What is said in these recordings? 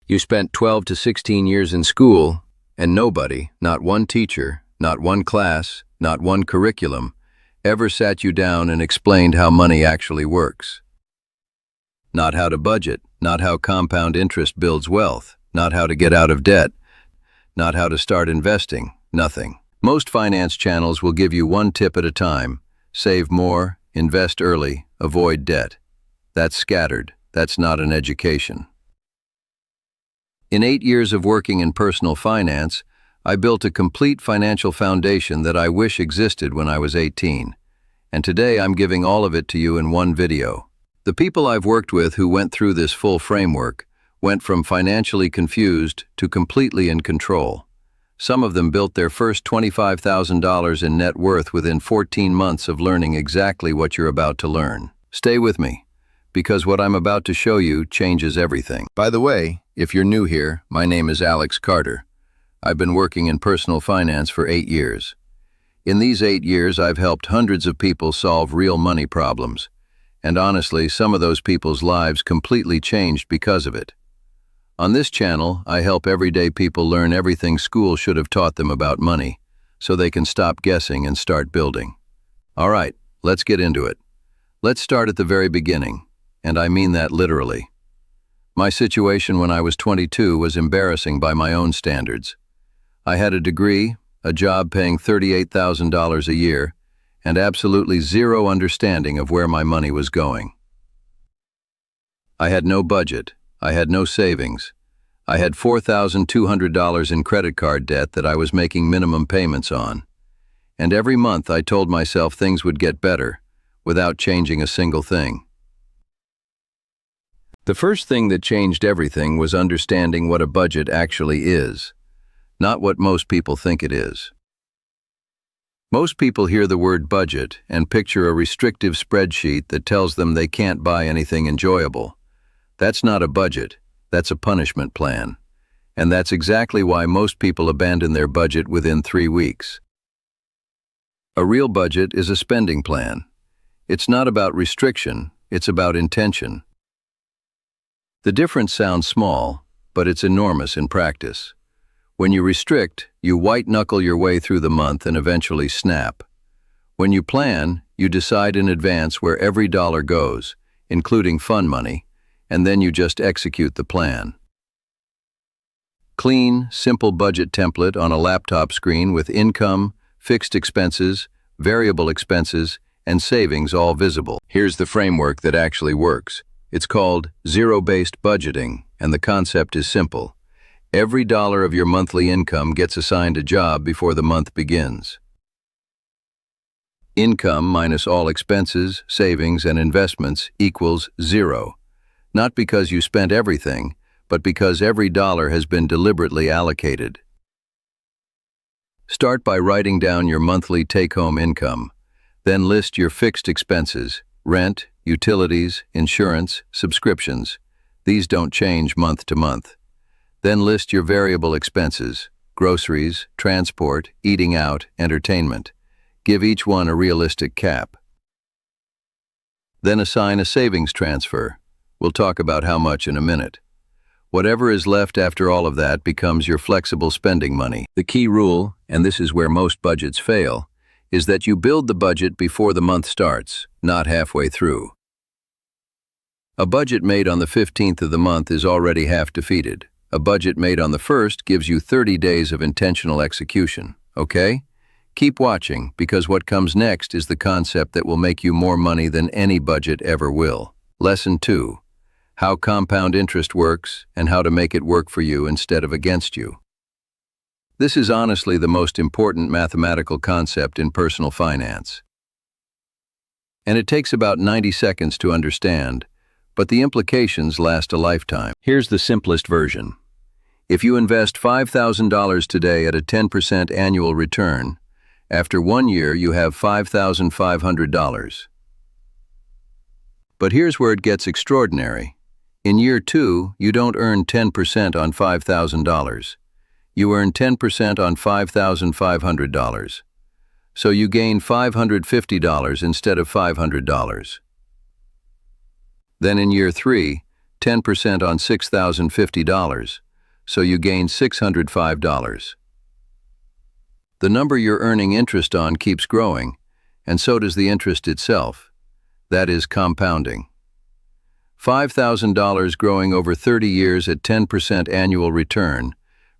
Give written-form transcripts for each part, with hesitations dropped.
You spent 12 to 16 years in school, and nobody, not one teacher, not one class, not one curriculum, ever sat you down and explained how money actually works. Not how to budget, not how compound interest builds wealth, not how to get out of debt, not how to start investing, nothing. Most finance channels will give you one tip at a time: save more, invest early, avoid debt. That's scattered. That's not an education. In 8 years of working in personal finance, I built a complete financial foundation that I wish existed when I was 18. And today I'm giving all of it to you in one video. The people I've worked with who went through this full framework went from financially confused to completely in control. Some of them built their first $25,000 in net worth within 14 months of learning exactly what you're about to learn. Stay with me, because what I'm about to show you changes everything. By the way, if you're new here, my name is Alex Carter. I've been working in personal finance for 8 years. In these 8 years, I've helped hundreds of people solve real money problems. And honestly, some of those people's lives completely changed because of it. On this channel, I help everyday people learn everything school should have taught them about money, so they can stop guessing and start building. All right, let's get into it. Let's start at the very beginning, and I mean that literally. My situation when I was 22 was embarrassing by my own standards. I had a degree, a job paying $38,000 a year, and absolutely zero understanding of where my money was going. I had no budget. I had no savings. I had $4,200 in credit card debt that I was making minimum payments on. And every month I told myself things would get better, without changing a single thing. The first thing that changed everything was understanding what a budget actually is, not what most people think it is. Most people hear the word budget and picture a restrictive spreadsheet that tells them they can't buy anything enjoyable. That's not a budget, that's a punishment plan. And that's exactly why most people abandon their budget within 3 weeks. A real budget is a spending plan. It's not about restriction, it's about intention. The difference sounds small, but it's enormous in practice. When you restrict, you white-knuckle your way through the month and eventually snap. When you plan, you decide in advance where every dollar goes, including fun money, and then you just execute the plan. Clean, simple budget template on a laptop screen with income, fixed expenses, variable expenses, and savings all visible. Here's the framework that actually works. It's called zero-based budgeting, and the concept is simple. Every dollar of your monthly income gets assigned a job before the month begins. Income minus all expenses, savings, and investments equals 0. Not because you spent everything, but because every dollar has been deliberately allocated. Start by writing down your monthly take-home income. Then list your fixed expenses: rent, utilities, insurance, subscriptions. These don't change month to month. Then list your variable expenses: groceries, transport, eating out, entertainment. Give each one a realistic cap. Then assign a savings transfer. We'll talk about how much in a minute. Whatever is left after all of that becomes your flexible spending money. The key rule, and this is where most budgets fail, is that you build the budget before the month starts, not halfway through. A budget made on the 15th of the month is already half defeated. A budget made on the 1st gives you 30 days of intentional execution, okay? Keep watching, because what comes next is the concept that will make you more money than any budget ever will. Lesson 2. How compound interest works and how to make it work for you instead of against you. This is honestly the most important mathematical concept in personal finance. And it takes about 90 seconds to understand, but the implications last a lifetime. Here's the simplest version. If you invest $5,000 today at a 10% annual return, after 1 year you have $5,500. But here's where it gets extraordinary. In year 2, you don't earn 10% on $5,000. You earn 10% on $5,500. So you gain $550 instead of $500. Then in year 3, 10% on $6,050, so you gain $605. The number you're earning interest on keeps growing, and so does the interest itself. That is compounding. $5,000 growing over 30 years at 10% annual return,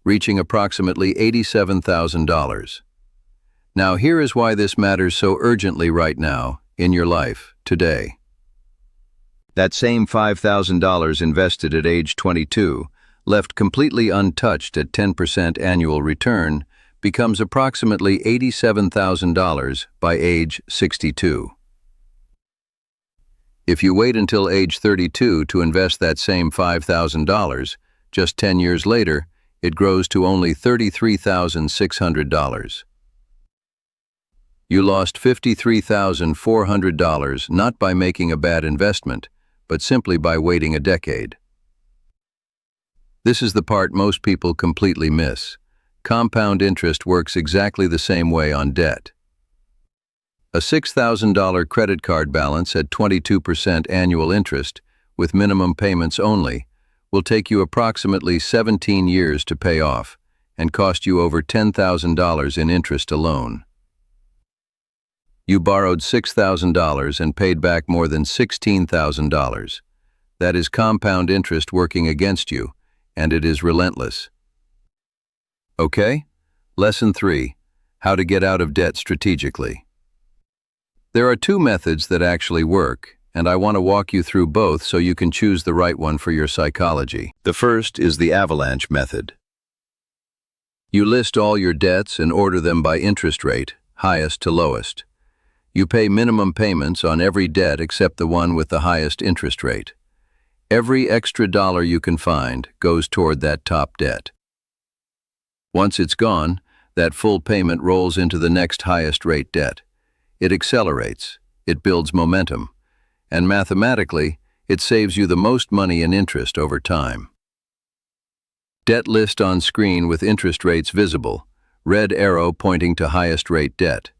reaching approximately $87,000. Now here is why this matters so urgently right now, in your life, today. That same $5,000 invested at age 22, left completely untouched at 10% annual return, becomes approximately $87,000 by age 62. If you wait until age 32 to invest that same $5,000, just 10 years later, it grows to only $33,600. You lost $53,400 not by making a bad investment, but simply by waiting a decade. This is the part most people completely miss. Compound interest works exactly the same way on debt. A $6,000 credit card balance at 22% annual interest, with minimum payments only, will take you approximately 17 years to pay off and cost you over $10,000 in interest alone. You borrowed $6,000 and paid back more than $16,000. That is compound interest working against you, and it is relentless. Okay? Lesson 3. How to get out of debt strategically. There are two methods that actually work, and I want to walk you through both so you can choose the right one for your psychology. The first is the avalanche method. You list all your debts and order them by interest rate, highest to lowest. You pay minimum payments on every debt except the one with the highest interest rate. Every extra dollar you can find goes toward that top debt. Once it's gone, that full payment rolls into the next highest rate debt. It accelerates, it builds momentum, and mathematically, it saves you the most money in interest over time. Debt list on screen with interest rates visible, red arrow pointing to highest rate debt.